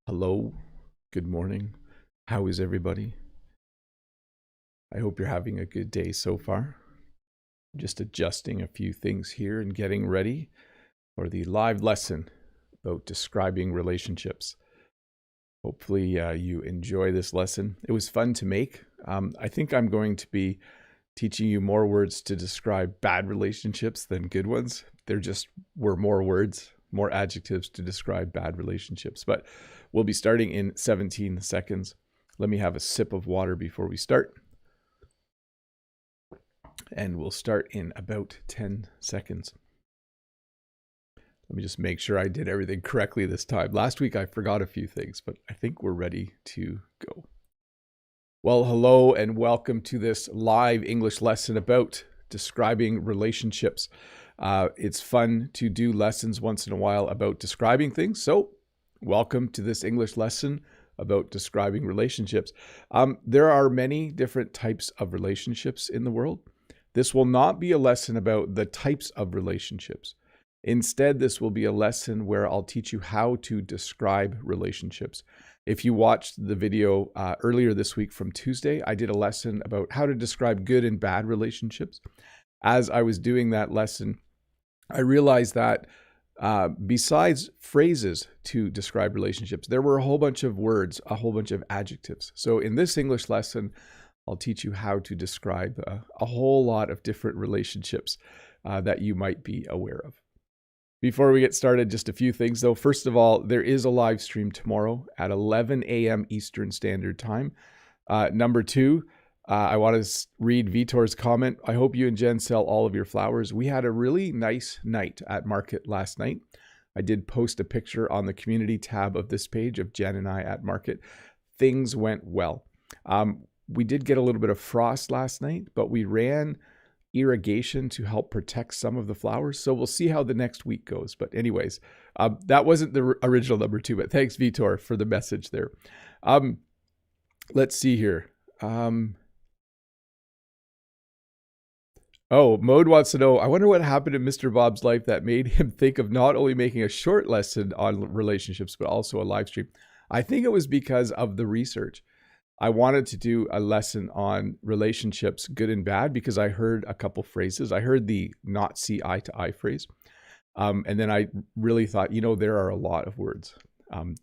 Hello, good morning. How is everybody? I hope you're having a good day so far. Just adjusting a few things here and getting ready for the live lesson about describing relationships. Hopefully you enjoy this lesson. It was fun to make. I think I'm going to be teaching you more words to describe bad relationships than good ones. There just were more words, more adjectives to describe bad relationships. But we'll be starting in 17 seconds. Let me have a sip of water before we start. And we'll start in about 10 seconds. Let me just make sure I did everything correctly this time. Last week I forgot a few things, but I think we're ready to go. Well, hello and welcome to this live English lesson about describing relationships. It's fun to do lessons once in a while about describing things. So welcome to this English lesson about describing relationships. There are many different types of relationships in the world. This will not be a lesson about the types of relationships. Instead, this will be a lesson where I'll teach you how to describe relationships. If you watched the video earlier this week from Tuesday, I did a lesson about how to describe good and bad relationships. As I was doing that lesson, I realized that besides phrases to describe relationships, there were a whole bunch of words, a whole bunch of adjectives. So in this English lesson, I'll teach you how to describe a whole lot of different relationships that you might be aware of. Before we get started, just a few things though. First of all, there is a live stream tomorrow at 11 a.m. Eastern Standard Time. Number two, I want to read Vitor's comment. I hope you and Jen sell all of your flowers. We had a really nice night at market last night. I did post a picture on the community tab of this page of Jen and I at market. Things went well. We did get a little bit of frost last night, but we ran irrigation to help protect some of the flowers. So we'll see how the next week goes. But anyways, that wasn't the original number two, but thanks Vitor for the message there. Let's see here. Mode wants to know, I wonder what happened in Mr. Bob's life that made him think of not only making a short lesson on relationships, but also a live stream. I think it was because of the research. I wanted to do a lesson on relationships, good and bad, because I heard a couple phrases. I heard the not see eye to eye phrase. And then I really thought, there are a lot of words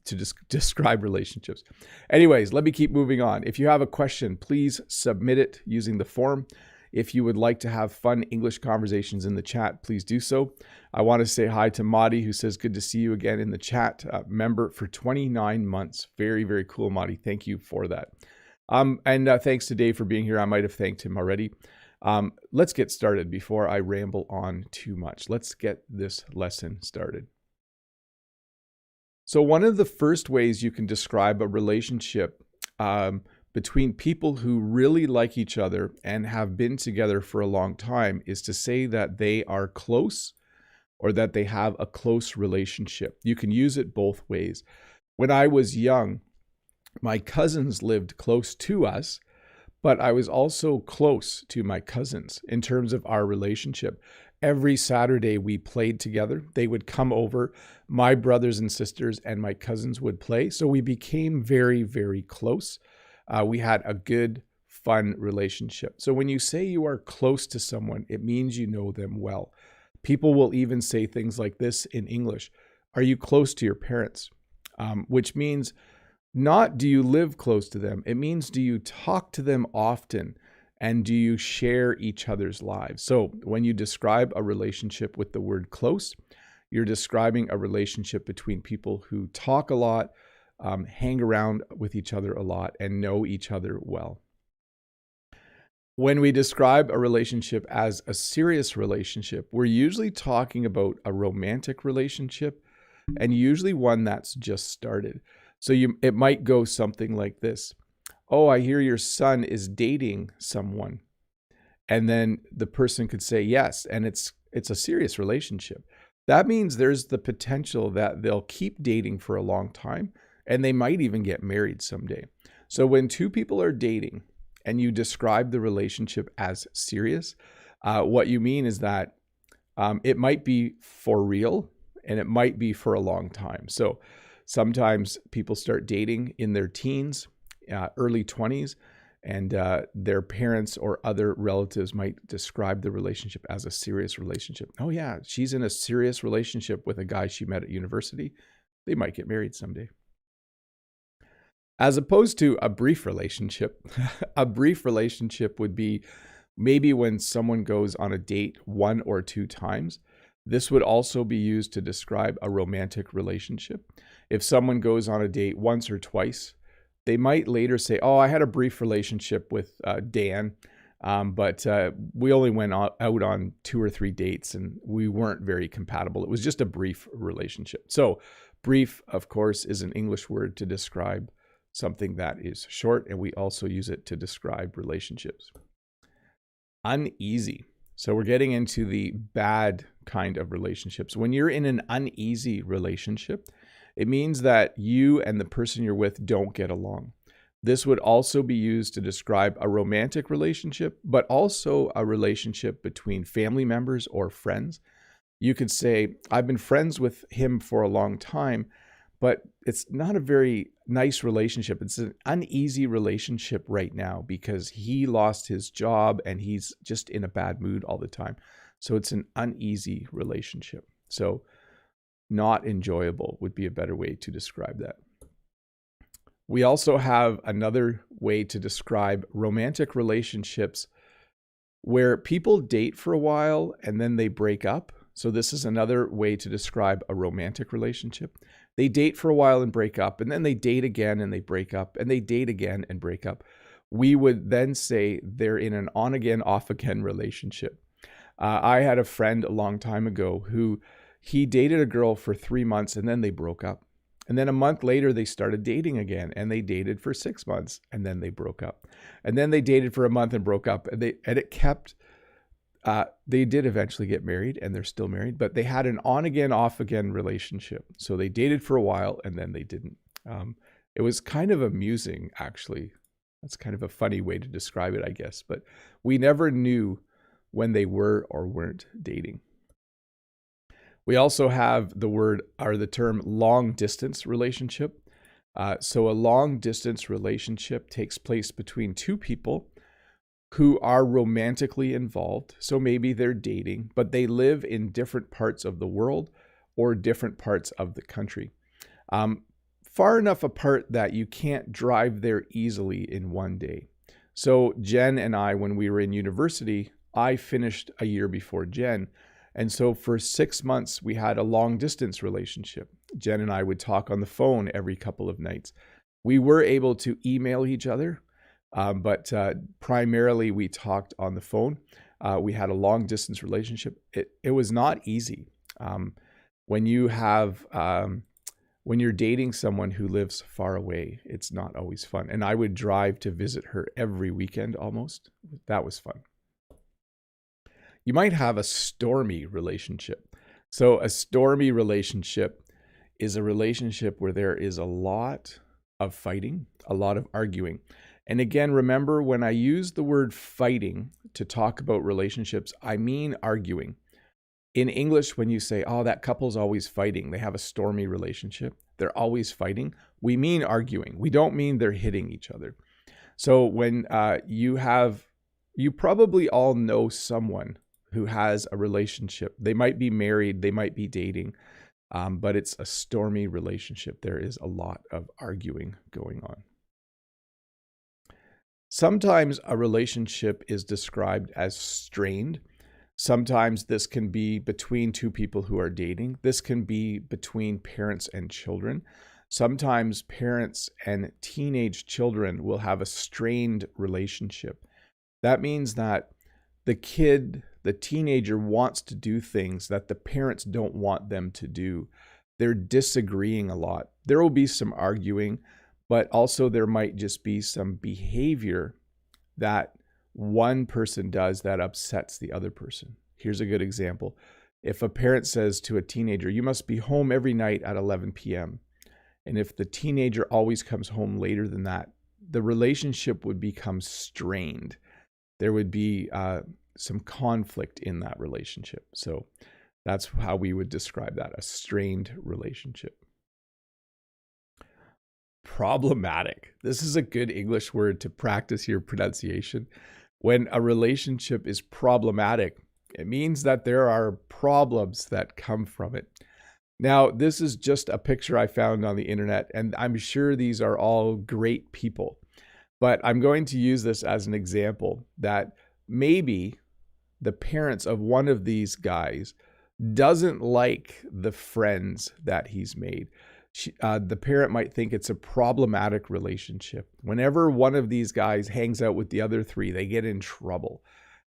to describe relationships. Anyways, let me keep moving on. If you have a question, please submit it using the form. If you would like to have fun English conversations in the chat, please do so. I want to say hi to Madi, who says, good to see you again in the chat. Member for 29 months. Very, very cool, Madi. Thank you for that. And thanks to Dave for being here. I might have thanked him already. Let's get started before I ramble on too much. Let's get this lesson started. So one of the first ways you can describe a relationship between people who really like each other and have been together for a long time is to say that they are close or that they have a close relationship. You can use it both ways. When I was young, my cousins lived close to us, but I was also close to my cousins in terms of our relationship. Every Saturday we played together. They would come over, my brothers and sisters and my cousins would play. So we became very, very close. We had a good, fun relationship. So when you say you are close to someone, it means you know them well. People will even say things like this in English. Are you close to your parents? Which means not do you live close to them? It means do you talk to them often and do you share each other's lives? So when you describe a relationship with the word close, you're describing a relationship between people who talk a lot, hang around with each other a lot, and know each other well. When we describe a relationship as a serious relationship, we're usually talking about a romantic relationship and usually one that's just started. So it might go something like this. Oh, I hear your son is dating someone. And then the person could say yes, and it's a serious relationship. That means there's the potential that they'll keep dating for a long time and they might even get married someday. So when two people are dating and you describe the relationship as serious, what you mean is that it might be for real and it might be for a long time. So Sometimes people start dating in their teens, early 20s, and their parents or other relatives might describe the relationship as a serious relationship. Oh yeah, she's in a serious relationship with a guy she met at university. They might get married someday. As opposed to a brief relationship, a brief relationship would be maybe when someone goes on a date 1 or 2 times. This would also be used to describe a romantic relationship. If someone goes on a date once or twice, they might later say, oh, I had a brief relationship with Dan, but we only went out on 2 or 3 dates and we weren't very compatible. It was just a brief relationship. So brief, of course, is an English word to describe something that is short, and we also use it to describe relationships. Uneasy. So we're getting into the bad kind of relationships. When you're in an uneasy relationship, it means that you and the person you're with don't get along. This would also be used to describe a romantic relationship, but also a relationship between family members or friends. You could say, I've been friends with him for a long time, but it's not a very nice relationship. It's an uneasy relationship right now because he lost his job and he's just in a bad mood all the time. So it's an uneasy relationship. So not enjoyable would be a better way to describe that. We also have another way to describe romantic relationships where people date for a while and then they break up. So this is another way to describe a romantic relationship. They date for a while and break up, and then they date again and they break up, and they date again and break up. We would then say they're in an on-again, off-again relationship. I had a friend a long time ago who he dated a girl for 3 months and then they broke up. And then a month later, they started dating again, and they dated for 6 months and then they broke up. And then they dated for a month and broke up, and it kept... they did eventually get married, and they're still married, but they had an on-again, off-again relationship. So they dated for a while and then they didn't. It was kind of amusing, actually. That's kind of a funny way to describe it, I guess. But we never knew when they were or weren't dating. We also have the term long-distance relationship. So a long-distance relationship takes place between 2 people who are romantically involved. So maybe they're dating, but they live in different parts of the world or different parts of the country. Far enough apart that you can't drive there easily in one day. So Jen and I, when we were in university, I finished a year before Jen. And so for 6 months, we had a long distance relationship. Jen and I would talk on the phone every couple of nights. We were able to email each other, but primarily we talked on the phone. We had a long distance relationship. It was not easy. When you're dating someone who lives far away, it's not always fun. And I would drive to visit her every weekend almost. That was fun. You might have a stormy relationship. So a stormy relationship is a relationship where there is a lot of fighting, a lot of arguing. And again, remember, when I use the word fighting to talk about relationships, I mean arguing. In English, when you say, oh, that couple's always fighting, they have a stormy relationship, they're always fighting, we mean arguing. We don't mean they're hitting each other. So when you probably all know someone who has a relationship. They might be married, they might be dating, but it's a stormy relationship. There is a lot of arguing going on. Sometimes a relationship is described as strained. Sometimes this can be between 2 people who are dating. This can be between parents and children. Sometimes parents and teenage children will have a strained relationship. That means that the teenager wants to do things that the parents don't want them to do. They're disagreeing a lot. There will be some arguing, but also there might just be some behavior that one person does that upsets the other person. Here's a good example. If a parent says to a teenager, you must be home every night at 11 p.m. And if the teenager always comes home later than that, the relationship would become strained. There would be some conflict in that relationship. So that's how we would describe that, a strained relationship. problematic. This is a good English word to practice your pronunciation. When a relationship is problematic, it means that there are problems that come from it. Now, this is just a picture I found on the internet, and I'm sure these are all great people. But I'm going to use this as an example that maybe the parents of one of these guys doesn't like the friends that he's made. The parent might think it's a problematic relationship. Whenever one of these guys hangs out with the other three, they get in trouble.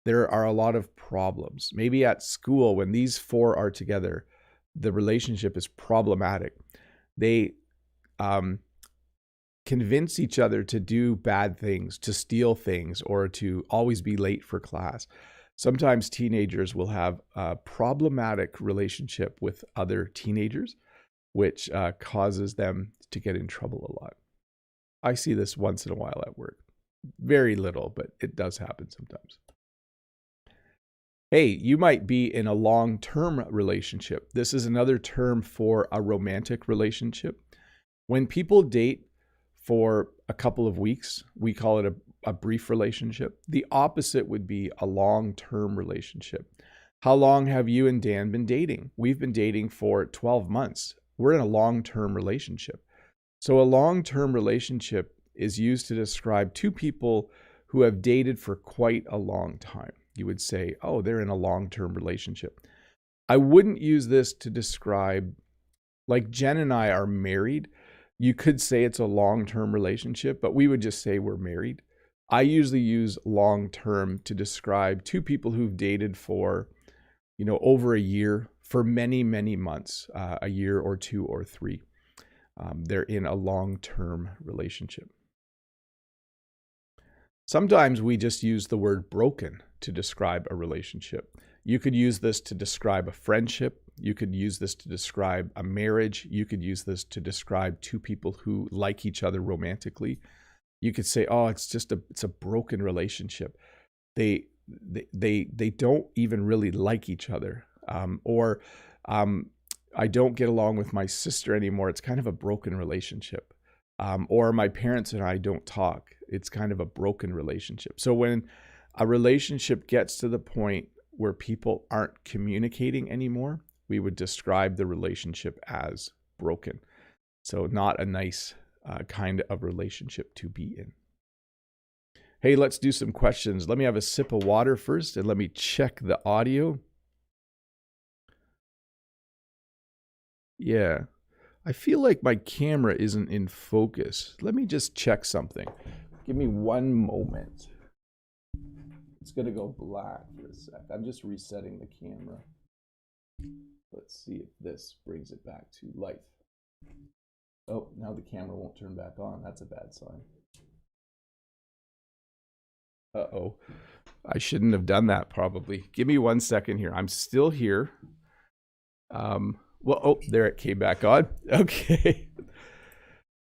There are a lot of problems. Maybe at school, when these four are together, the relationship is problematic. They convince each other to do bad things, to steal things, or to always be late for class. Sometimes teenagers will have a problematic relationship with other teenagers, which causes them to get in trouble a lot. I see this once in a while at work. Very little, but it does happen sometimes. Hey, you might be in a long-term relationship. This is another term for a romantic relationship. When people date for a couple of weeks, we call it a brief relationship. The opposite would be a long-term relationship. How long have you and Dan been dating? We've been dating for 12 months. We're in a long-term relationship. So a long-term relationship is used to describe two people who have dated for quite a long time. You would say, oh, they're in a long-term relationship. I wouldn't use this to describe, like Jen and I are married. You could say it's a long-term relationship, but we would just say we're married. I usually use long-term to describe two people who've dated for, over a year, for many, many months, a year or two or three. They're in a long-term relationship. Sometimes we just use the word broken to describe a relationship. You could use this to describe a friendship. You could use this to describe a marriage. You could use this to describe two people who like each other romantically. You could say, oh, it's a broken relationship. They don't even really like each other. I don't get along with my sister anymore. It's kind of a broken relationship. Or my parents and I don't talk. It's kind of a broken relationship. So when a relationship gets to the point where people aren't communicating anymore, we would describe the relationship as broken. So not a nice kind of relationship to be in. Hey, let's do some questions. Let me have a sip of water first and let me check the audio. Yeah, I feel like my camera isn't in focus. Let me just check something. Give me one moment. It's going to go black for a sec. I'm just resetting the camera. Let's see if this brings it back to life. Oh, now the camera won't turn back on. That's a bad sign. Uh-oh. I shouldn't have done that probably. Give me 1 second here. I'm still here. There it came back on. Okay.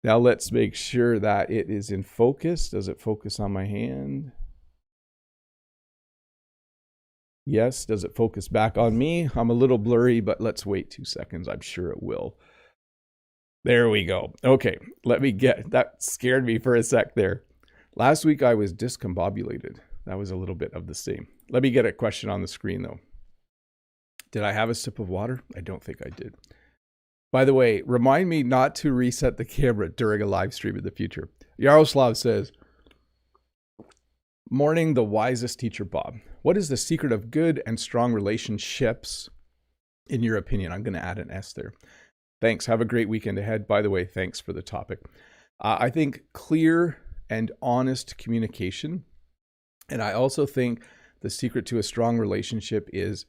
Now let's make sure that it is in focus. Does it focus on my hand? Yes. Does it focus back on me? I'm a little blurry, but let's wait 2 seconds. I'm sure it will. There we go. Okay. That scared me for a sec there. Last week I was discombobulated. That was a little bit of the same. Let me get a question on the screen though. Did I have a sip of water? I don't think I did. By the way, remind me not to reset the camera during a live stream in the future. Yaroslav says, morning, the wisest teacher, Bob. What is the secret of good and strong relationships, in your opinion? I'm going to add an S there. Thanks. Have a great weekend ahead. By the way, thanks for the topic. I think clear and honest communication. And I also think the secret to a strong relationship is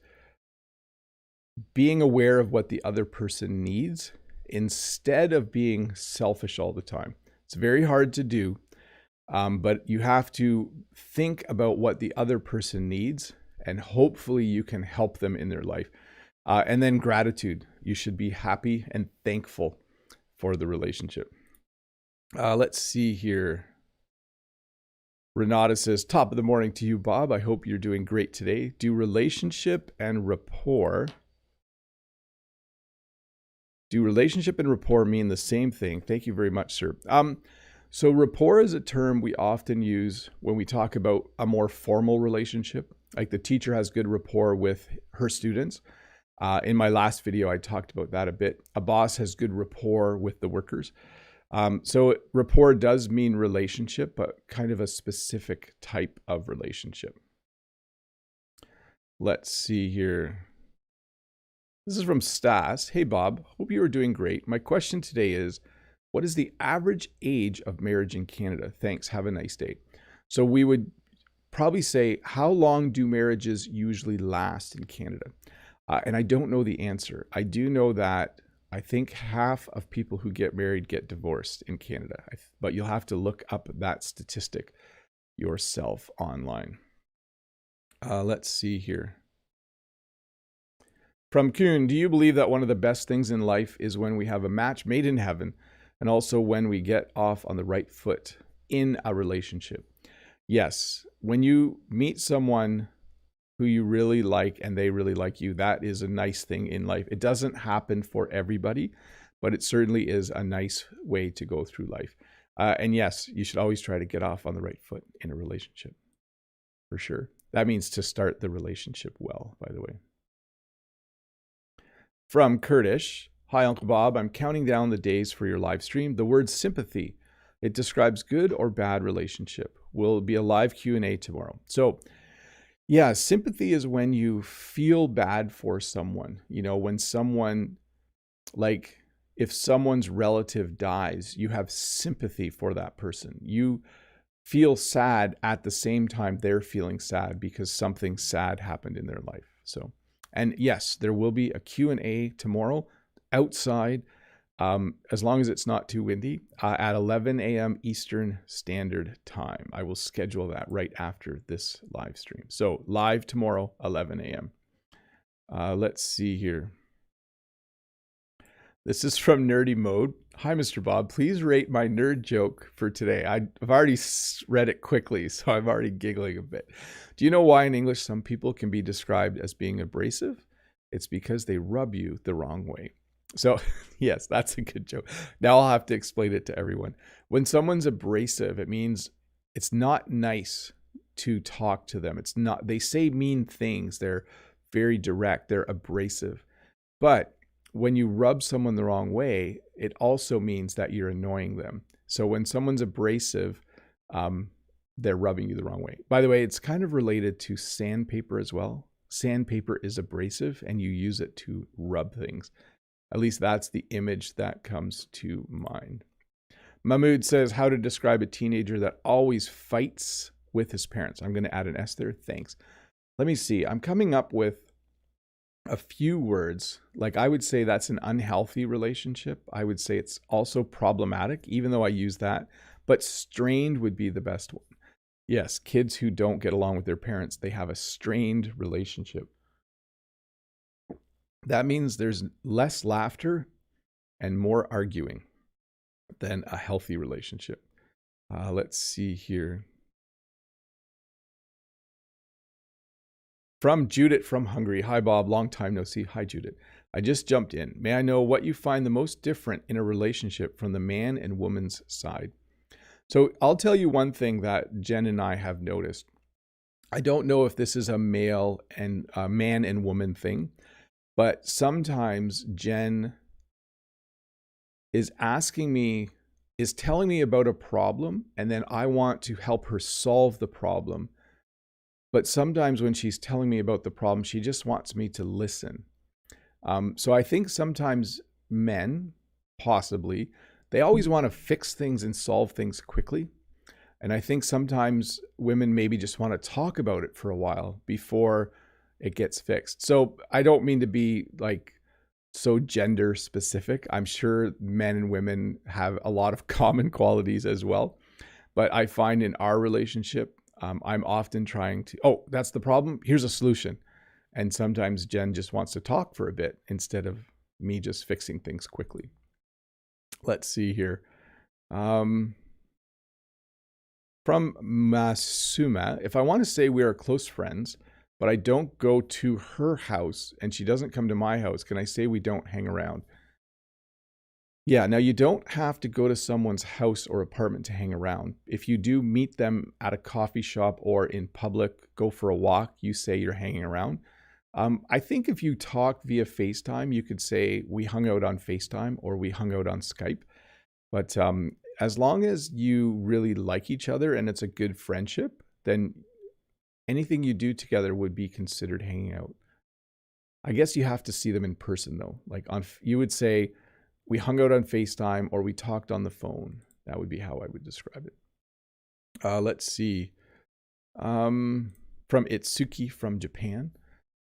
being aware of what the other person needs instead of being selfish all the time. It's very hard to do, but you have to think about what the other person needs, and hopefully you can help them in their life. And then gratitude. You should be happy and thankful for the relationship. Let's see here. Renata says, top of the morning to you, Bob. I hope you're doing great today. Do relationship and rapport Do relationship and rapport mean the same thing? Thank you very much, sir. So rapport is a term we often use when we talk about a more formal relationship. Like the teacher has good rapport with her students. In my last video, I talked about that a bit. A boss has good rapport with the workers. So rapport does mean relationship, but kind of a specific type of relationship. Let's see here. This is from Stas. Hey, Bob. Hope you are doing great. My question today is, what is the average age of marriage in Canada? Thanks. Have a nice day. So we would probably say, how long do marriages usually last in Canada? And I don't know the answer. I do know that I think half of people who get married get divorced in Canada, but you'll have to look up that statistic yourself online. Let's see here. From Kuhn, do you believe that one of the best things in life is when we have a match made in heaven, and also when we get off on the right foot in a relationship? Yes, when you meet someone who you really like and they really like you, that is a nice thing in life. It doesn't happen for everybody, but it certainly is a nice way to go through life. And yes, you should always try to get off on the right foot in a relationship, for sure. That means to start the relationship well, by the way. From Kurdish, hi Uncle Bob, I'm counting down the days for your live stream. The word sympathy, it describes good or bad relationship. Will be a live Q&A tomorrow. So yeah, sympathy is when you feel bad for someone. You know, when someone, like if someone's relative dies, you have sympathy for that person. You feel sad at the same time they're feeling sad because something sad happened in their life. So, and yes, there will be a Q&A tomorrow outside, as long as it's not too windy, at 11 a.m. Eastern Standard Time. I will schedule that right after this live stream. So live tomorrow, 11 a.m. Let's see here. This is from Nerdy Mode. Hi, Mr. Bob. Please rate my nerd joke for today. I've already read it quickly, so I'm already giggling a bit. Do you know why in English some people can be described as being abrasive? It's because they rub you the wrong way. So yes, that's a good joke. Now I'll have to explain it to everyone. When someone's abrasive, it means it's not nice to talk to them. It's not, they say mean things. They're very direct. They're abrasive. But when you rub someone the wrong way, it also means that you're annoying them. So when someone's abrasive, they're rubbing you the wrong way. By the way, it's kind of related to sandpaper as well. Sandpaper is abrasive and you use it to rub things. At least that's the image that comes to mind. Mahmoud says how to describe a teenager that always fights with his parents. I'm going to add an S there. Thanks. Let me see. I'm coming up with a few words. Like I would say that's an unhealthy relationship. I would say it's also problematic, even though I use that. But strained would be the best one. Yes, kids who don't get along with their parents, they have a strained relationship. That means there's less laughter and more arguing than a healthy relationship. Let's see here. From Judith from Hungary. Hi, Bob. Long time no see. Hi, Judith. I just jumped in. May I know what you find the most different in a relationship from the man and woman's side? So I'll tell you one thing that Jen and I have noticed. I don't know if this is a male and man and woman thing, but sometimes Jen is telling me about a problem, and then I want to help her solve the problem. But sometimes when she's telling me about the problem, she just wants me to listen. So I think sometimes men, possibly, they always want to fix things and solve things quickly. And I think sometimes women maybe just want to talk about it for a while before it gets fixed. So I don't mean to be like so gender specific. I'm sure men and women have a lot of common qualities as well. But I find in our relationship, I'm often trying to, oh, that's the problem. Here's a solution. And sometimes Jen just wants to talk for a bit instead of me just fixing things quickly. Let's see here. From Masuma, if I want to say we are close friends, but I don't go to her house and she doesn't come to my house, can I say we don't hang around? Yeah, now you don't have to go to someone's house or apartment to hang around. If you do meet them at a coffee shop or in public, go for a walk, you say you're hanging around. I think if you talk via FaceTime, you could say we hung out on FaceTime or we hung out on Skype. But as long as you really like each other and it's a good friendship, then anything you do together would be considered hanging out. I guess you have to see them in person though. Like you would say, we hung out on FaceTime or we talked on the phone. That would be how I would describe it. Let's see. From Itsuki from Japan.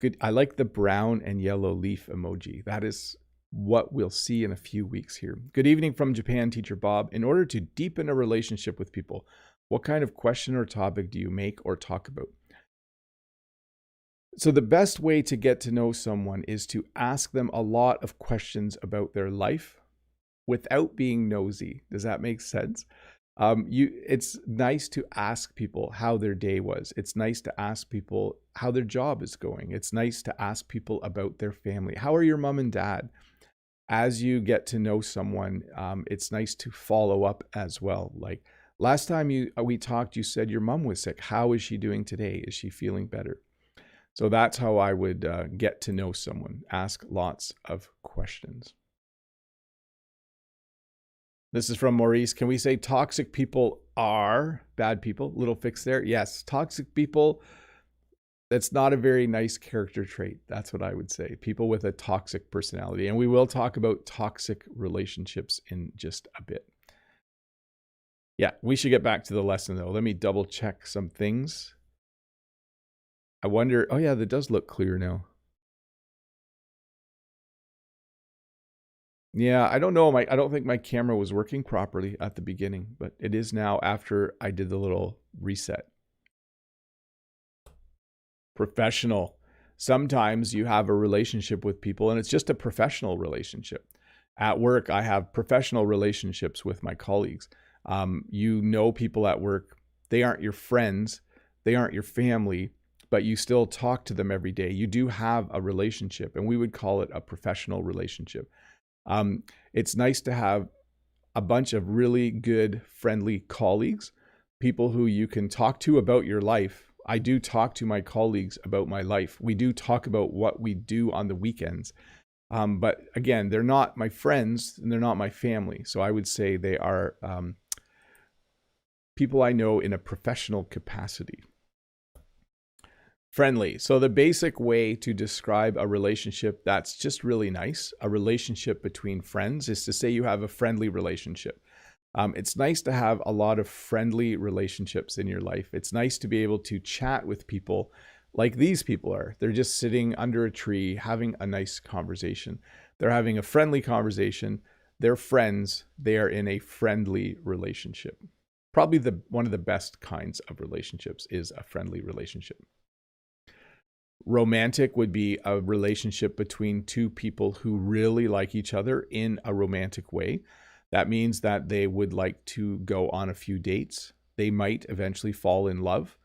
Good. I like the brown and yellow leaf emoji. That is what we'll see in a few weeks here. Good evening from Japan, Teacher Bob. In order to deepen a relationship with people, what kind of question or topic do you make or talk about? So the best way to get to know someone is to ask them a lot of questions about their life without being nosy. Does that make sense? It's nice to ask people how their day was. It's nice to ask people how their job is going. It's nice to ask people about their family. How are your mom and dad? As you get to know someone, it's nice to follow up as well. Like last time we talked, you said your mom was sick. How is she doing today? Is she feeling better? So that's how I would get to know someone. Ask lots of questions. This is from Maurice. Can we say toxic people are bad people? Little fix there. Yes, toxic people, that's not a very nice character trait. That's what I would say. People with a toxic personality. And we will talk about toxic relationships in just a bit. Yeah, we should get back to the lesson though. Let me double check some things. I wonder, oh yeah, that does look clear now. Yeah, I don't know. I don't think my camera was working properly at the beginning, but it is now after I did the little reset. Professional. Sometimes you have a relationship with people and it's just a professional relationship. At work, I have professional relationships with my colleagues. You know people at work. They aren't your friends. They aren't your family, but you still talk to them every day. You do have a relationship, and we would call it a professional relationship. It's nice to have a bunch of really good, friendly colleagues, people who you can talk to about your life. I do talk to my colleagues about my life. We do talk about what we do on the weekends. But again, they're not my friends and they're not my family. So I would say they are people I know in a professional capacity. Friendly. So the basic way to describe a relationship that's just really nice, a relationship between friends, is to say you have a friendly relationship. It's nice to have a lot of friendly relationships in your life. It's nice to be able to chat with people like these people are. They're just sitting under a tree having a nice conversation. They're having a friendly conversation. They're friends. They are in a friendly relationship. Probably one of the best kinds of relationships is a friendly relationship. Romantic would be a relationship between two people who really like each other in a romantic way. That means that they would like to go on a few dates. They might eventually fall in love.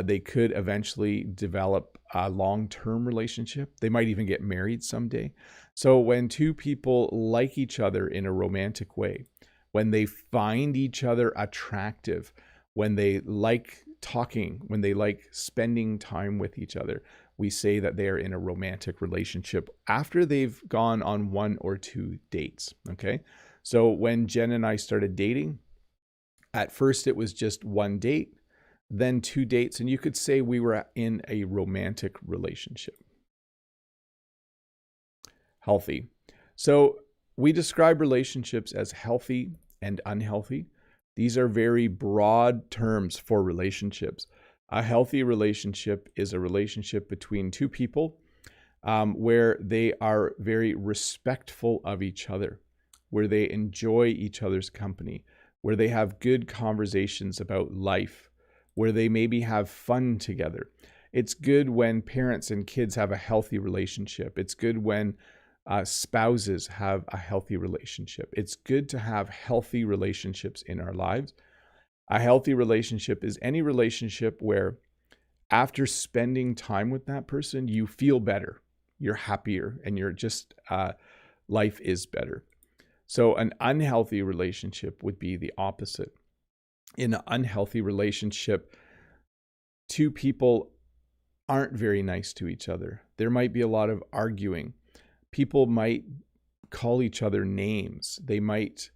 They could eventually develop a long-term relationship. They might even get married someday. So when two people like each other in a romantic way, when they find each other attractive, when they like talking, when they like spending time with each other, we say that they are in a romantic relationship after they've gone on one or two dates, okay? So when Jen and I started dating, at first it was just one date, then two dates, and you could say we were in a romantic relationship. Healthy. So we describe relationships as healthy and unhealthy. These are very broad terms for relationships. A healthy relationship is a relationship between two people where they are very respectful of each other, where they enjoy each other's company, where they have good conversations about life, where they maybe have fun together. It's good when parents and kids have a healthy relationship. It's good when spouses have a healthy relationship. It's good to have healthy relationships in our lives. A healthy relationship is any relationship where after spending time with that person, you feel better, you're happier, and you're just, life is better. So an unhealthy relationship would be the opposite. In an unhealthy relationship, two people aren't very nice to each other. There might be a lot of arguing. People might call each other names. They might,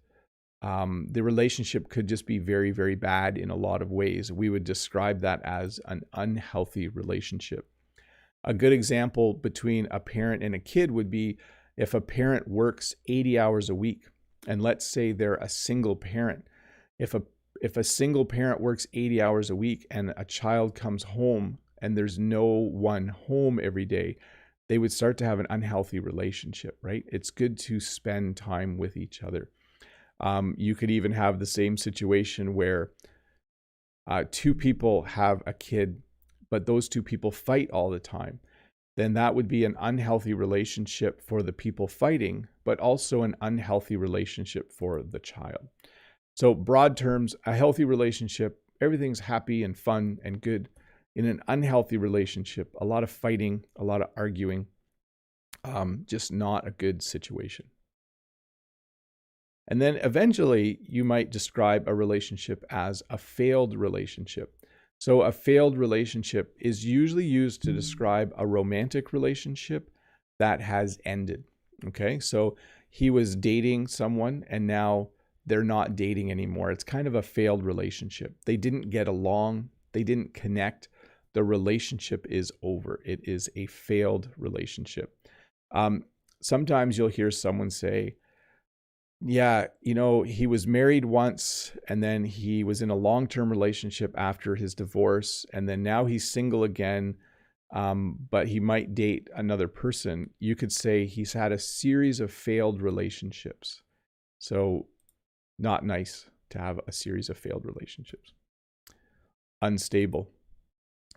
the relationship could just be very, very bad in a lot of ways. We would describe that as an unhealthy relationship. A good example between a parent and a kid would be if a parent works 80 hours a week, and let's say they're a single parent. If a single parent works 80 hours a week and a child comes home and there's no one home every day, they would start to have an unhealthy relationship, right? It's good to spend time with each other. You could even have the same situation where two people have a kid, but those two people fight all the time. Then that would be an unhealthy relationship for the people fighting, but also an unhealthy relationship for the child. So broad terms, a healthy relationship, everything's happy and fun and good. In an unhealthy relationship, a lot of fighting, a lot of arguing, just not a good situation. And then eventually you might describe a relationship as a failed relationship. So a failed relationship is usually used to describe a romantic relationship that has ended. Okay, so he was dating someone and now they're not dating anymore. It's kind of a failed relationship. They didn't get along. They didn't connect. The relationship is over. It is a failed relationship. Sometimes you'll hear someone say, yeah, he was married once and then he was in a long-term relationship after his divorce. And then now he's single again, but he might date another person. You could say he's had a series of failed relationships. So not nice to have a series of failed relationships. Unstable.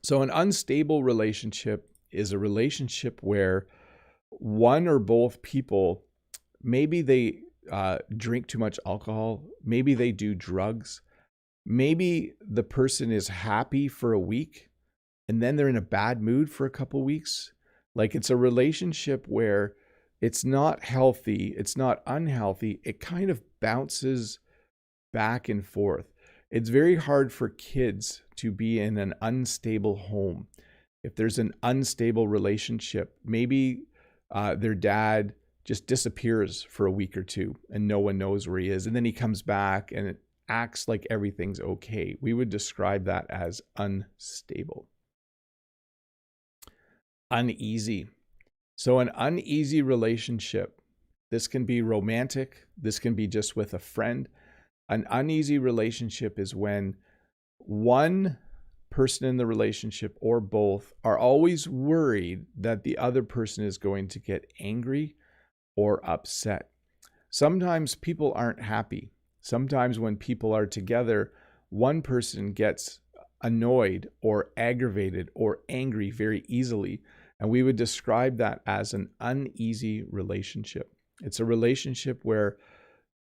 So an unstable relationship is a relationship where one or both people, maybe they drink too much alcohol, maybe they do drugs, maybe the person is happy for a week and then they're in a bad mood for a couple weeks. Like it's a relationship where it's not healthy, it's not unhealthy, it kind of bounces back and forth. It's very hard for kids to be in an unstable home. If there's an unstable relationship, maybe their dad just disappears for a week or two and no one knows where he is. And then he comes back and it acts like everything's okay. We would describe that as unstable. Uneasy. So an uneasy relationship, this can be romantic. This can be just with a friend. An uneasy relationship is when one person in the relationship or both are always worried that the other person is going to get angry or upset. Sometimes people aren't happy. Sometimes when people are together, one person gets annoyed or aggravated or angry very easily. And we would describe that as an uneasy relationship. It's a relationship where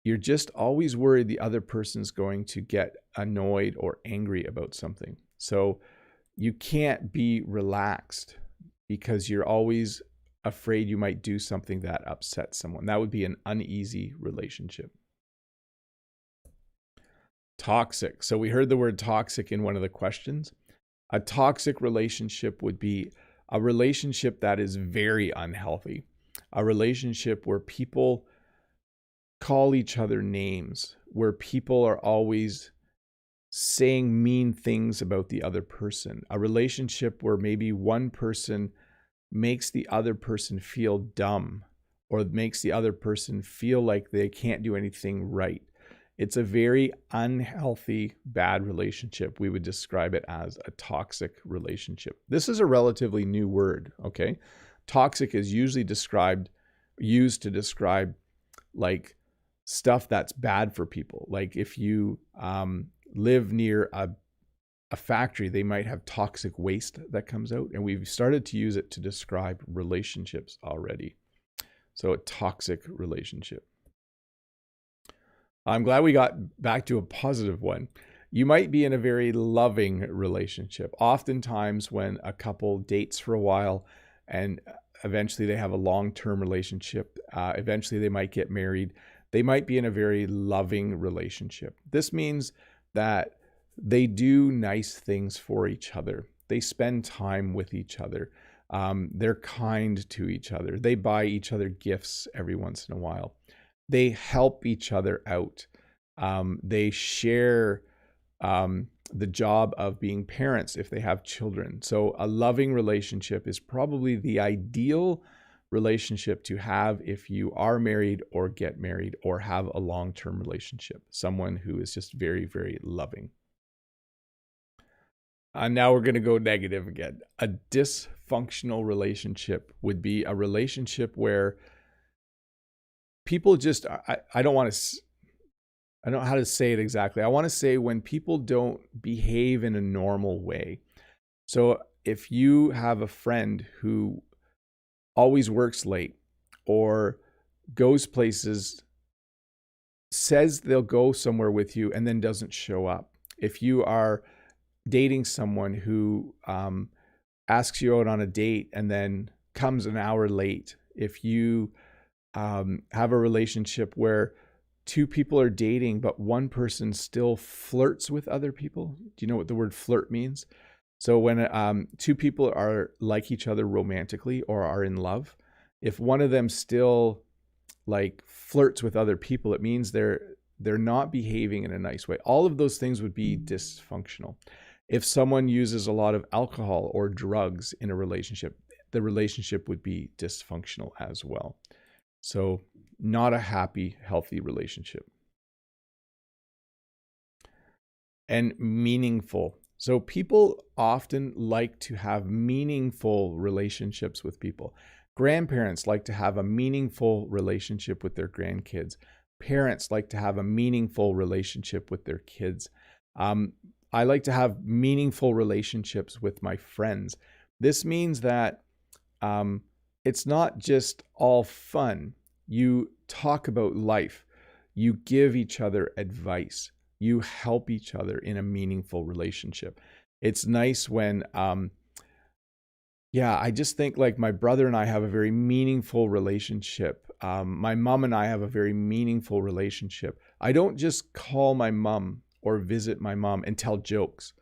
you're just always worried the other person's going to get annoyed or angry about something. So you can't be relaxed because you're always afraid you might do something that upsets someone. That would be an uneasy relationship. Toxic. So we heard the word toxic in one of the questions. A toxic relationship would be a relationship that is very unhealthy. A relationship where people call each other names, where people are always saying mean things about the other person. A relationship where maybe one person makes the other person feel dumb or makes the other person feel like they can't do anything right. It's a very unhealthy, bad relationship. We would describe it as a toxic relationship. This is a relatively new word, okay? Toxic is usually used to describe like stuff that's bad for people. Like if you live near a factory, they might have toxic waste that comes out, and we've started to use it to describe relationships already. So a toxic relationship. I'm glad we got back to a positive one. You might be in a very loving relationship. Oftentimes when a couple dates for a while and eventually they have a long-term relationship, eventually they might get married, They might be in a very loving relationship. This means that they do nice things for each other. They spend time with each other. They're kind to each other. They buy each other gifts every once in a while. They help each other out. They share the job of being parents if they have children. So a loving relationship is probably the ideal relationship to have if you are married or get married or have a long-term relationship. Someone who is just very, very loving. Now we're going to go negative again. A dysfunctional relationship would be a relationship where people just, I don't know how to say it exactly. I want to say when people don't behave in a normal way. So if you have a friend who always works late or goes places, says they'll go somewhere with you and then doesn't show up. If you are dating someone who asks you out on a date and then comes an hour late. If you have a relationship where two people are dating, but one person still flirts with other people. Do you know what the word flirt means? So when two people are like each other romantically or are in love, if one of them still like flirts with other people, it means they're not behaving in a nice way. All of those things would be dysfunctional. If someone uses a lot of alcohol or drugs in a relationship, the relationship would be dysfunctional as well. So not a happy, healthy relationship. And meaningful. So people often like to have meaningful relationships with people. Grandparents like to have a meaningful relationship with their grandkids. Parents like to have a meaningful relationship with their kids. I like to have meaningful relationships with my friends. This means that it's not just all fun. You talk about life. You give each other advice. You help each other in a meaningful relationship. It's nice when, I just think like my brother and I have a very meaningful relationship. My mom and I have a very meaningful relationship. I don't just call my mom or visit my mom and tell jokes.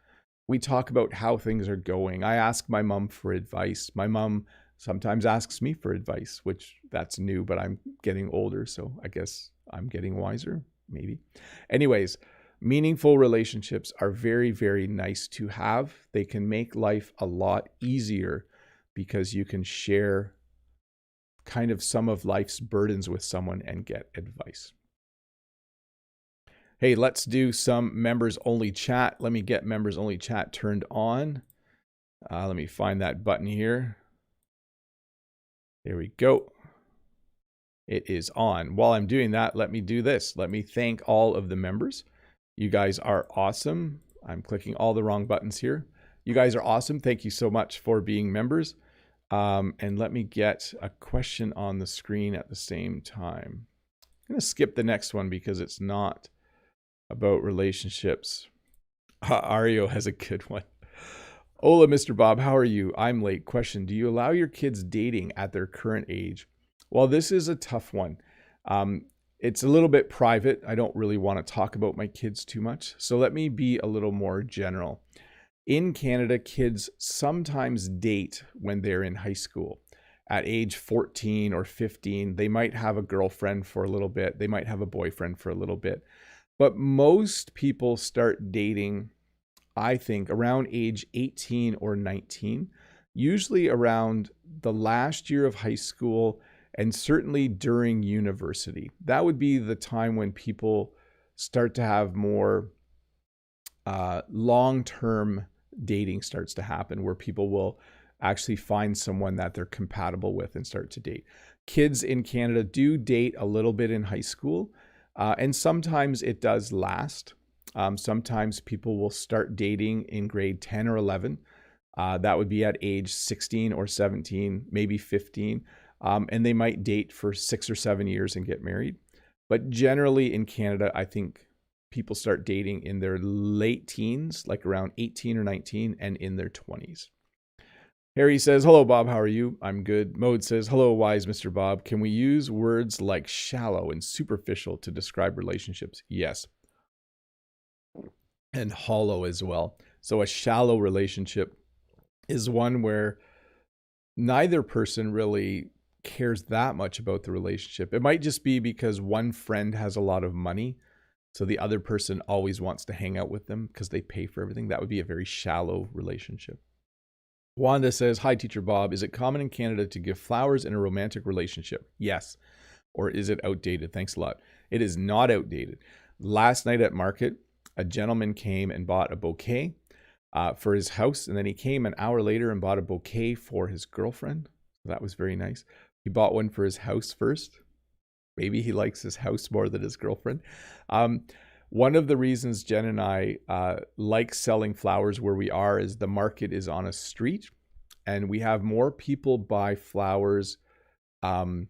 We talk about how things are going. I ask my mom for advice. My mom sometimes asks me for advice, which that's new, but I'm getting older, so I guess I'm getting wiser, maybe. Anyways, meaningful relationships are very, very nice to have. They can make life a lot easier because you can share kind of some of life's burdens with someone and get advice. Hey, let's do some members only chat. Let me get members only chat turned on. Let me find that button here. There we go. It is on. While I'm doing that, let me do this. Let me thank all of the members. You guys are awesome. I'm clicking all the wrong buttons here. You guys are awesome. Thank you so much for being members. And let me get a question on the screen at the same time. I'm going to skip the next one because it's not about relationships. Ario has a good one. Hola, Mr. Bob. How are you? I'm late. Question. Do you allow your kids dating at their current age? Well, this is a tough one. It's a little bit private. I don't really want to talk about my kids too much. So let me be a little more general. In Canada, kids sometimes date when they're in high school. At age 14 or 15, they might have a girlfriend for a little bit. They might have a boyfriend for a little bit. But most people start dating, I think, around age 18 or 19, usually around the last year of high school and certainly during university. That would be the time when people start to have more long-term dating starts to happen, where people will actually find someone that they're compatible with and start to date. Kids in Canada do date a little bit in high school, and sometimes it does last. Sometimes people will start dating in grade 10 or 11. That would be at age 16 or 17, maybe 15. And they might date for 6 or 7 years and get married. But generally in Canada, I think people start dating in their late teens, like around 18 or 19, and in their 20s. Harry says, hello, Bob. How are you? I'm good. Mode says, hello, wise Mr. Bob. Can we use words like shallow and superficial to describe relationships? Yes. And hollow as well. So a shallow relationship is one where neither person really cares that much about the relationship. It might just be because one friend has a lot of money, so the other person always wants to hang out with them because they pay for everything. That would be a very shallow relationship. Wanda says, hi, Teacher Bob. Is it common in Canada to give flowers in a romantic relationship? Yes. Or is it outdated? Thanks a lot. It is not outdated. Last night at market, a gentleman came and bought a bouquet for his house. And then he came an hour later and bought a bouquet for his girlfriend. That was very nice. He bought one for his house first. Maybe he likes his house more than his girlfriend. One of the reasons Jen and I like selling flowers where we are is the market is on a street and we have more people buy flowers I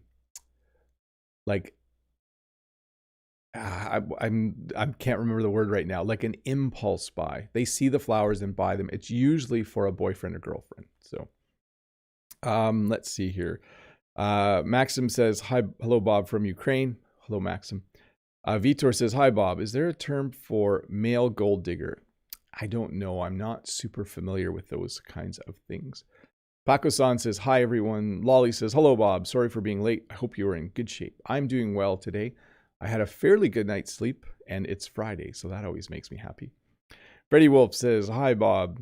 can't remember the word right now, like an impulse buy. They see the flowers and buy them. It's usually for a boyfriend or girlfriend. So let's see here. Maxim says, hello, Bob from Ukraine. Hello, Maxim. Vitor says, hi, Bob. Is there a term for male gold digger? I don't know. I'm not super familiar with those kinds of things. Paco-san says, hi, everyone. Lolly says, hello, Bob. Sorry for being late. I hope you are in good shape. I'm doing well today. I had a fairly good night's sleep, and it's Friday, so that always makes me happy. Freddie Wolf says, hi, Bob.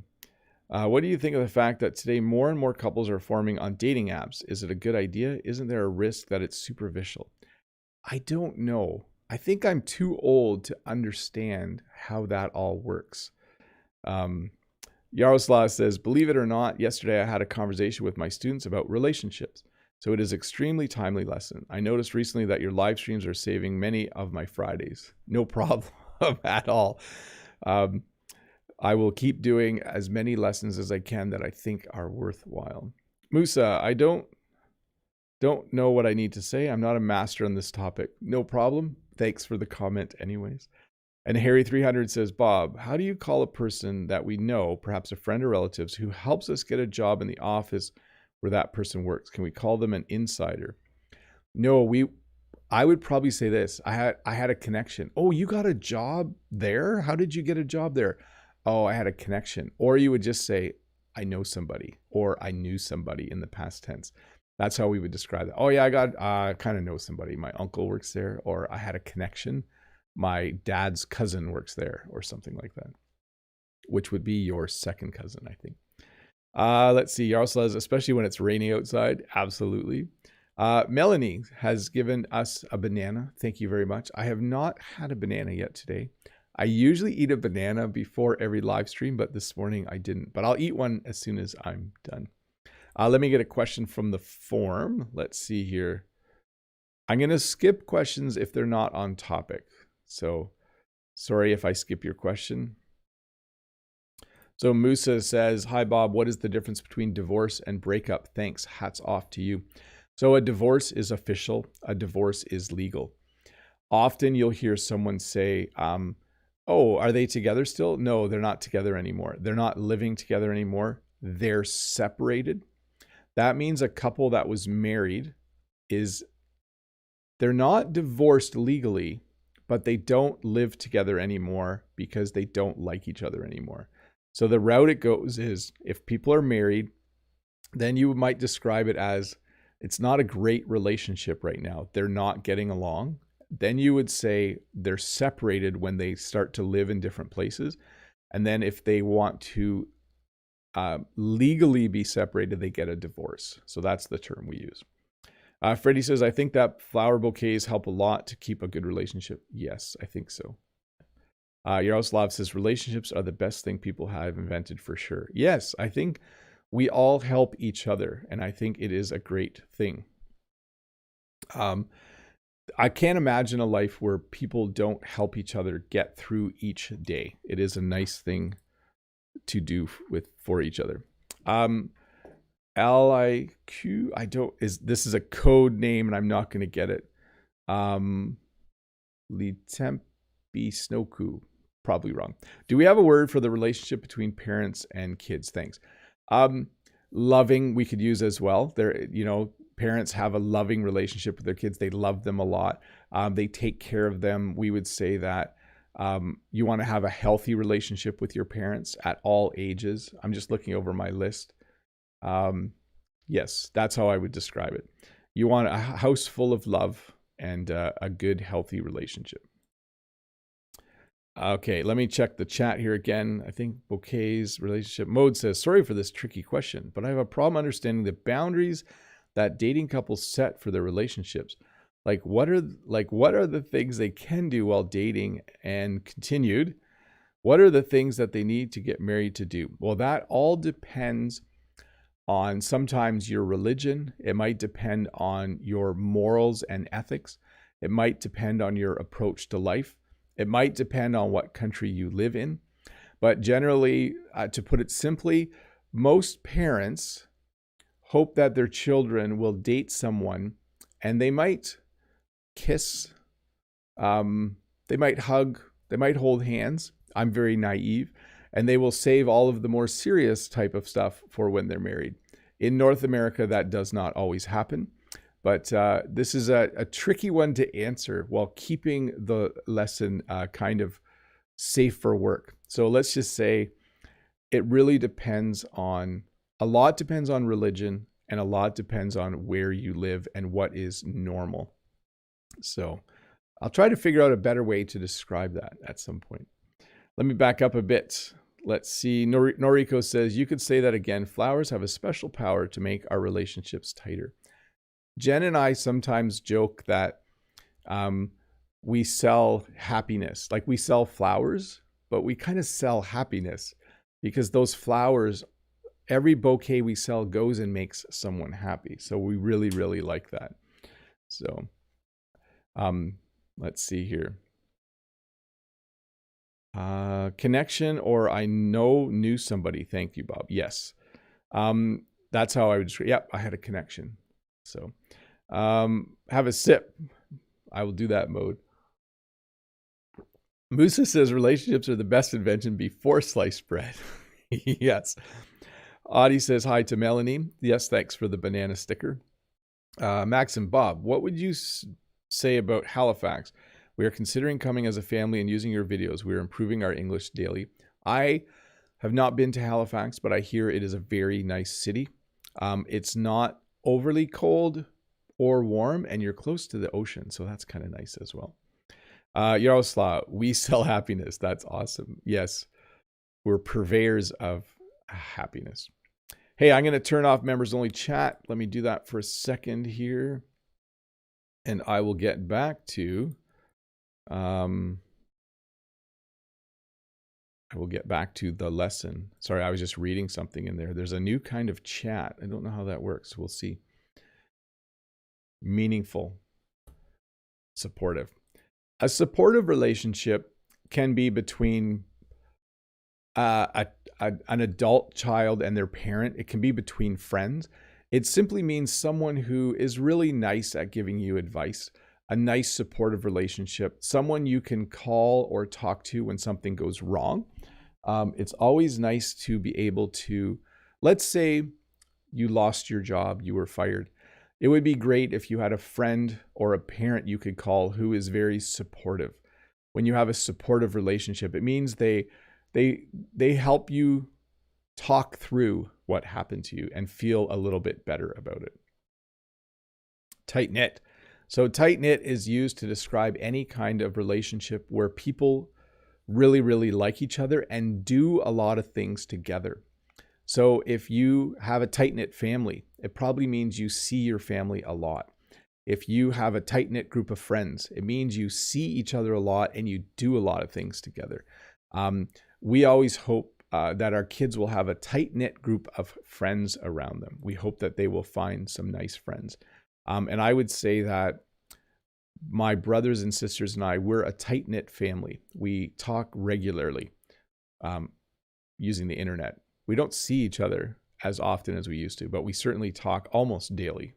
What do you think of the fact that today more and more couples are forming on dating apps? Is it a good idea? Isn't there a risk that it's superficial? I don't know. I think I'm too old to understand how that all works. Yaroslav says, believe it or not, yesterday I had a conversation with my students about relationships. So it is extremely timely lesson. I noticed recently that your live streams are saving many of my Fridays. No problem at all. I will keep doing as many lessons as I can that I think are worthwhile. Musa, I don't know what I need to say. I'm not a master on this topic. No problem. Thanks for the comment anyways. And Harry300 says, Bob, how do you call a person that we know, perhaps a friend or relatives, who helps us get a job in the office where that person works? Can we call them an insider? No, I would probably say this. I had a connection. Oh, you got a job there? How did you get a job there? Oh, I had a connection. Or you would just say, I know somebody, or I knew somebody in the past tense. That's how we would describe it. Oh yeah, I kind of know somebody. My uncle works there, or I had a connection. My dad's cousin works there, or something like that, which would be your second cousin, I think. Let's see. Yaroslav says, especially when it's raining outside. Absolutely. Melanie has given us a banana. Thank you very much. I have not had a banana yet today. I usually eat a banana before every live stream, but this morning I didn't. But I'll eat one as soon as I'm done. Let me get a question from the form. Let's see here. I'm going to skip questions if they're not on topic. So sorry if I skip your question. So Musa says, hi, Bob. What is the difference between divorce and breakup? Thanks. Hats off to you. So a divorce is official. A divorce is legal. Often you'll hear someone say, oh, are they together still? No, they're not together anymore. They're not living together anymore. They're separated. That means a couple that was married they're not divorced legally, but they don't live together anymore because they don't like each other anymore. So the route it goes is, if people are married, then you might describe it as, it's not a great relationship right now. They're not getting along. Then you would say they're separated when they start to live in different places. And then if they want to legally be separated, they get a divorce. So that's the term we use. Freddie says, I think that flower bouquets help a lot to keep a good relationship. Yes, I think so. Yaroslav says, relationships are the best thing people have invented for sure. Yes, I think we all help each other, and I think it is a great thing. I can't imagine a life where people don't help each other get through each day. It is a nice thing to do for each other. LIQ, this is a code name and I'm not going to get it. Litempi Snoku, probably wrong. Do we have a word for the relationship between parents and kids? Thanks. Loving, we could use as well. Parents have a loving relationship with their kids. They love them a lot. They take care of them. We would say that you want to have a healthy relationship with your parents at all ages. I'm just looking over my list. Yes, that's how I would describe it. You want a house full of love and a good, healthy relationship. Okay, let me check the chat here again. I think Bouquet's relationship mode says, sorry for this tricky question, but I have a problem understanding the boundaries that dating couples set for their relationships. What are the things they can do while dating and continued? What are the things that they need to get married to do? Well, that all depends on sometimes your religion. It might depend on your morals and ethics. It might depend on your approach to life. It might depend on what country you live in. But generally, to put it simply, most parents hope that their children will date someone and they might kiss, they might hug, they might hold hands. I'm very naive. And they will save all of the more serious type of stuff for when they're married. In North America, that does not always happen. But this is a tricky one to answer while keeping the lesson kind of safe for work. So let's just say it really depends on, a lot depends on religion, and a lot depends on where you live and what is normal. So I'll try to figure out a better way to describe that at some point. Let me back up a bit. Let's see. Noriko says, you could say that again. Flowers have a special power to make our relationships tighter. Jen and I sometimes joke that we sell happiness. Like we sell flowers, but we kind of sell happiness because those flowers, every bouquet we sell goes and makes someone happy. So we really, really like that. So let's see here. Connection, or I knew somebody. Thank you, Bob. Yes. That's how I would describe. Yep, I had a connection. So have a sip. I will do that mode. Musa says relationships are the best invention before sliced bread. Yes. Audie says hi to Melanie. Yes, thanks for the banana sticker. Max and Bob, what would you say about Halifax? We are considering coming as a family and using your videos. We are improving our English daily. I have not been to Halifax, but I hear it is a very nice city. It's not overly cold or warm, and you're close to the ocean, so that's kind of nice as well. Yaroslav, we sell happiness. That's awesome. Yes, we're purveyors of happiness. Hey, I'm going to turn off members only chat. Let me do that for a second here, and I will get back to the lesson. Sorry, I was just reading something in there. There's a new kind of chat. I don't know how that works. We'll see. Meaningful, supportive. A supportive relationship can be between an adult child and their parent. It can be between friends. It simply means someone who is really nice at giving you advice, a nice supportive relationship, someone you can call or talk to when something goes wrong. It's always nice to be able to, let's say you lost your job, you were fired. It would be great if you had a friend or a parent you could call who is very supportive. When you have a supportive relationship, it means they help you talk through what happened to you and feel a little bit better about it. Tight-knit. So tight-knit is used to describe any kind of relationship where people really, really like each other and do a lot of things together. So if you have a tight-knit family, it probably means you see your family a lot. If you have a tight-knit group of friends, it means you see each other a lot and you do a lot of things together. We always hope that our kids will have a tight-knit group of friends around them. We hope that they will find some nice friends. And I would say that my brothers and sisters and I, we're a tight-knit family. We talk regularly using the internet. We don't see each other as often as we used to, but we certainly talk almost daily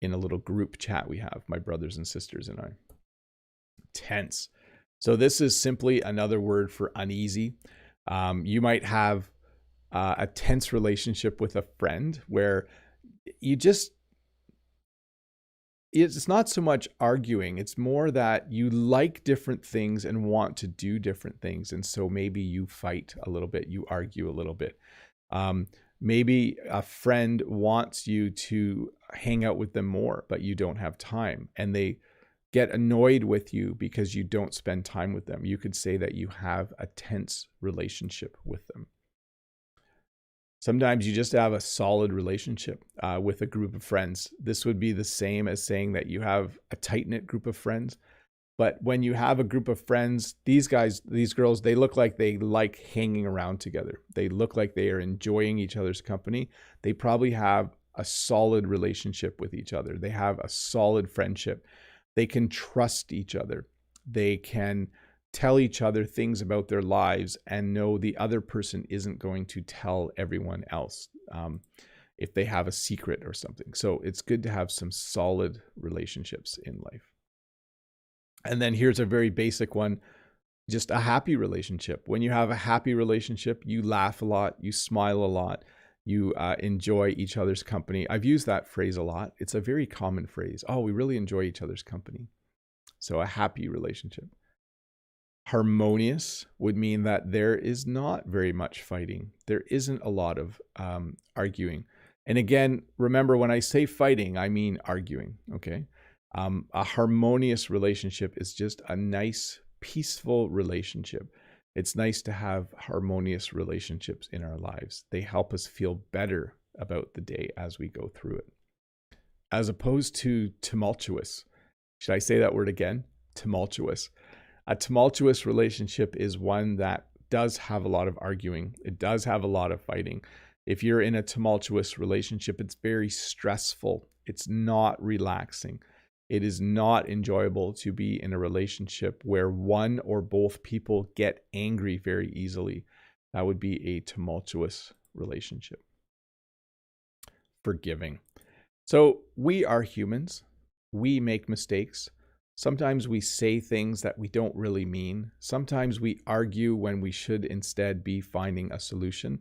in a little group chat we have, my brothers and sisters and I. Tense. So this is simply another word for uneasy. You might have a tense relationship with a friend where it's not so much arguing. It's more that you like different things and want to do different things. And so maybe you fight a little bit, you argue a little bit. Maybe a friend wants you to hang out with them more, but you don't have time, and they get annoyed with you because you don't spend time with them. You could say that you have a tense relationship with them. Sometimes you just have a solid relationship with a group of friends. This would be the same as saying that you have a tight-knit group of friends. But when you have a group of friends, these girls, they look like they like hanging around together. They look like they are enjoying each other's company. They probably have a solid relationship with each other. They have a solid friendship. They can trust each other. They can tell each other things about their lives and know the other person isn't going to tell everyone else if they have a secret or something. So it's good to have some solid relationships in life. And then here's a very basic one, just a happy relationship. When you have a happy relationship, you laugh a lot, you smile a lot, you enjoy each other's company. I've used that phrase a lot. It's a very common phrase. Oh, we really enjoy each other's company. So a happy relationship. Harmonious would mean that there is not very much fighting. There isn't a lot of arguing. And again, remember, when I say fighting, I mean arguing, okay? A harmonious relationship is just a nice, peaceful relationship. It's nice to have harmonious relationships in our lives. They help us feel better about the day as we go through it. As opposed to tumultuous. Should I say that word again? Tumultuous. A tumultuous relationship is one that does have a lot of arguing. It does have a lot of fighting. If you're in a tumultuous relationship, it's very stressful. It's not relaxing. It is not enjoyable to be in a relationship where one or both people get angry very easily. That would be a tumultuous relationship. Forgiving. So we are humans. We make mistakes. Sometimes we say things that we don't really mean. Sometimes we argue when we should instead be finding a solution.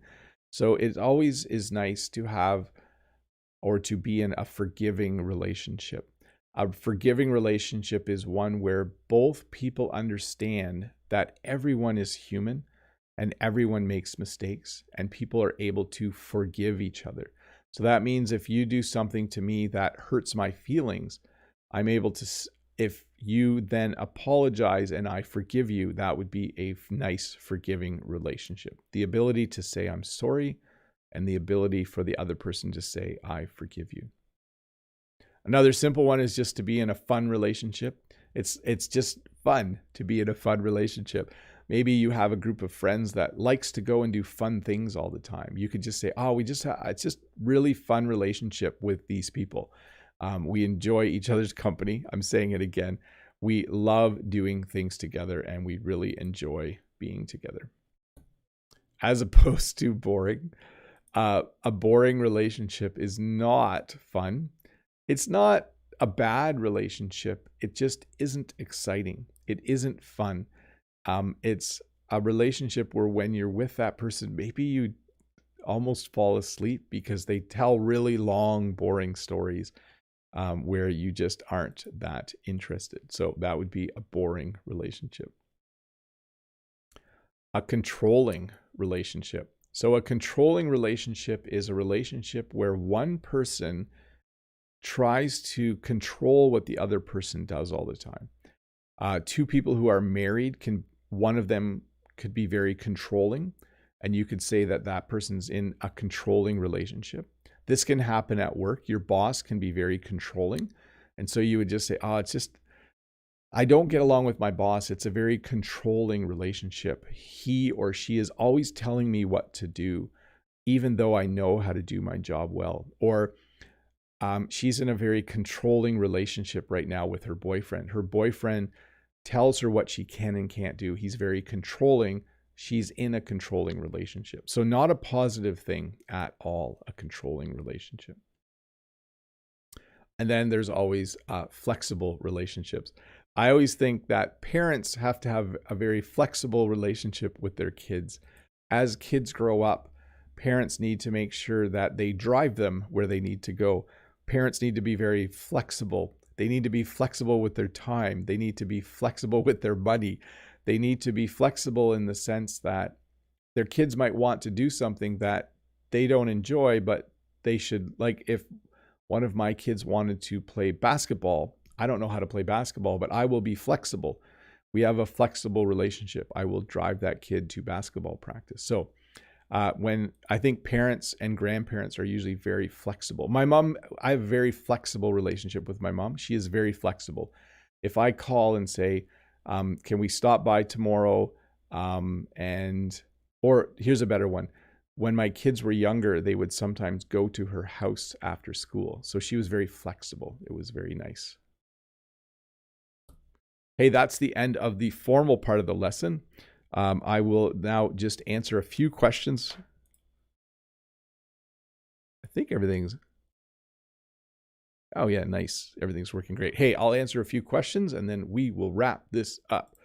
So it always is nice to have or to be in a forgiving relationship. A forgiving relationship is one where both people understand that everyone is human and everyone makes mistakes, and people are able to forgive each other. So that means if you do something to me that hurts my feelings, I'm able to, if you then apologize and I forgive you, that would be a nice forgiving relationship. The ability to say I'm sorry and the ability for the other person to say I forgive you. Another simple one is just to be in a fun relationship. It's just fun to be in a fun relationship. Maybe you have a group of friends that likes to go and do fun things all the time. You could just say, oh, it's just really fun relationship with these people. We enjoy each other's company. I'm saying it again. We love doing things together and we really enjoy being together. As opposed to boring. A boring relationship is not fun. It's not a bad relationship. It just isn't exciting. It isn't fun. It's a relationship where when you're with that person, maybe you almost fall asleep because they tell really long, boring stories where you just aren't that interested. So that would be a boring relationship. A controlling relationship. So a controlling relationship is a relationship where one person tries to control what the other person does all the time. Two people who are married, one of them could be very controlling, and you could say that that person's in a controlling relationship. This can happen at work. Your boss can be very controlling, and so you would just say, oh, it's just, I don't get along with my boss. It's a very controlling relationship. He or she is always telling me what to do, even though I know how to do my job well. Or she's in a very controlling relationship right now with her boyfriend. Her boyfriend tells her what she can and can't do. He's very controlling. She's in a controlling relationship. So not a positive thing at all, a controlling relationship. And then there's always flexible relationships. I always think that parents have to have a very flexible relationship with their kids. As kids grow up, Parents need to make sure that they drive them where they need to go. Parents need to be very flexible. They need to be flexible with their time. They need to be flexible with their money. They need to be flexible in the sense that their kids might want to do something that they don't enjoy, but they should, like if one of my kids wanted to play basketball, I don't know how to play basketball, but I will be flexible. We have a flexible relationship. I will drive that kid to basketball practice. So when I think parents and grandparents are usually very flexible. My mom, I have a very flexible relationship with my mom. She is very flexible. If I call and say, can we stop by tomorrow? Or here's a better one. When my kids were younger, they would sometimes go to her house after school. So she was very flexible. It was very nice. Hey, that's the end of the formal part of the lesson. I will now just answer a few questions. I think everything's... Oh yeah, nice. Everything's working great. Hey, I'll answer a few questions and then we will wrap this up.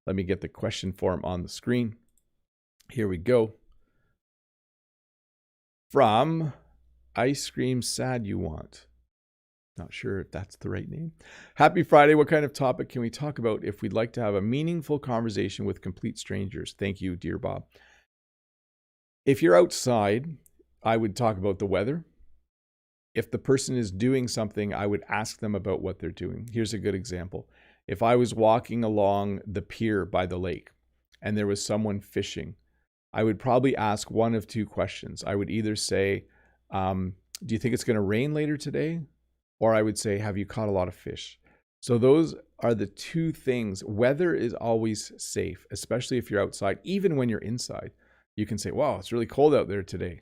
Let me get the question form on the screen. Here we go. From Ice Cream Sad You Want. Not sure if that's the right name. Happy Friday. What kind of topic can we talk about if we'd like to have a meaningful conversation with complete strangers? Thank you, dear Bob. If you're outside, I would talk about the weather. If the person is doing something, I would ask them about what they're doing. Here's a good example. If I was walking along the pier by the lake and there was someone fishing, I would probably ask one of two questions. I would either say, do you think it's going to rain later today? Or I would say, have you caught a lot of fish? So those are the two things. Weather is always safe, especially if you're outside. Even when you're inside, you can say, wow, it's really cold out there today.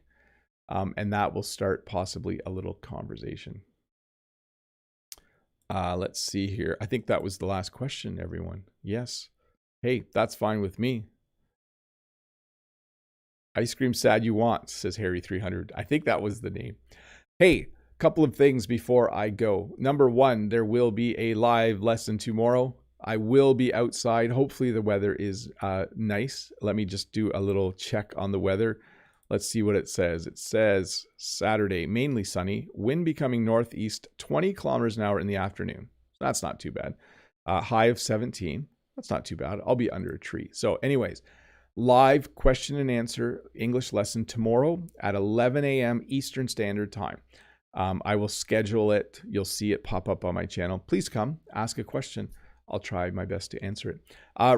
And that will start possibly a little conversation. Let's see here. I think that was the last question, everyone. Yes. Hey, that's fine with me. Ice Cream Sad You Want, says Harry300. I think that was the name. Hey, couple of things before I go. Number one, there will be a live lesson tomorrow. I will be outside. Hopefully the weather is nice. Let me just do a little check on the weather. Let's see what it says. It says Saturday, mainly sunny, wind becoming northeast, 20 kilometers an hour in the afternoon. That's not too bad. High of 17. That's not too bad. I'll be under a tree. So anyways, live question and answer English lesson tomorrow at 11 a.m. Eastern Standard Time. I will schedule it. You'll see it pop up on my channel. Please come, ask a question. I'll try my best to answer it.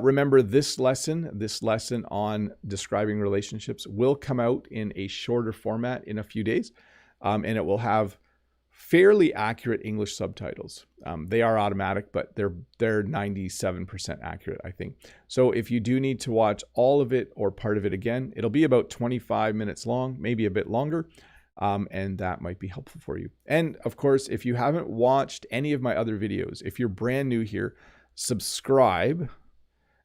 Remember this lesson on describing relationships will come out in a shorter format in a few days. And it will have fairly accurate English subtitles. They are automatic, but they're 97% accurate, I think. So if you do need to watch all of it or part of it again, it'll be about 25 minutes long, maybe a bit longer. And that might be helpful for you. And of course, if you haven't watched any of my other videos, if you're brand new here, subscribe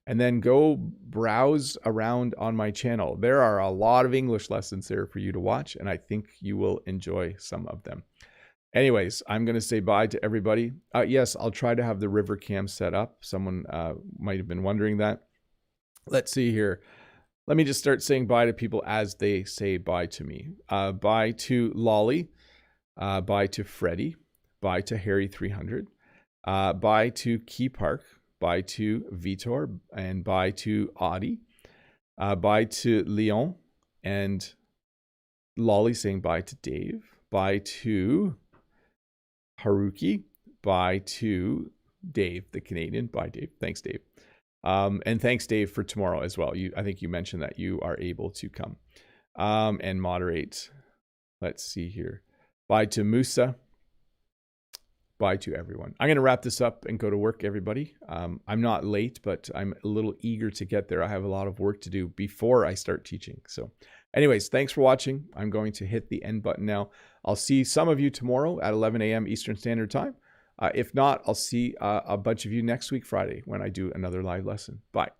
and then go browse around on my channel. There are a lot of English lessons there for you to watch, and I think you will enjoy some of them. Anyways, I'm going to say bye to everybody. Yes, I'll try to have the river cam set up. Someone might have been wondering that. Let's see here. Let me just start saying bye to people as they say bye to me. Bye to Lolly. Bye to Freddie. Bye to Harry300. Bye to Key Park. Bye to Vitor. And bye to Audie. Bye to Leon. And Lolly saying bye to Dave. Bye to Haruki. Bye to Dave, the Canadian. Bye, Dave. Thanks, Dave. And thanks, Dave, for tomorrow as well. I think you mentioned that you are able to come and moderate. Let's see here. Bye to Musa. Bye to everyone. I'm going to wrap this up and go to work, everybody. I'm not late, but I'm a little eager to get there. I have a lot of work to do before I start teaching. So anyways, thanks for watching. I'm going to hit the end button now. I'll see some of you tomorrow at 11 a.m. Eastern Standard Time. If not, I'll see a bunch of you next week, Friday, when I do another live lesson. Bye.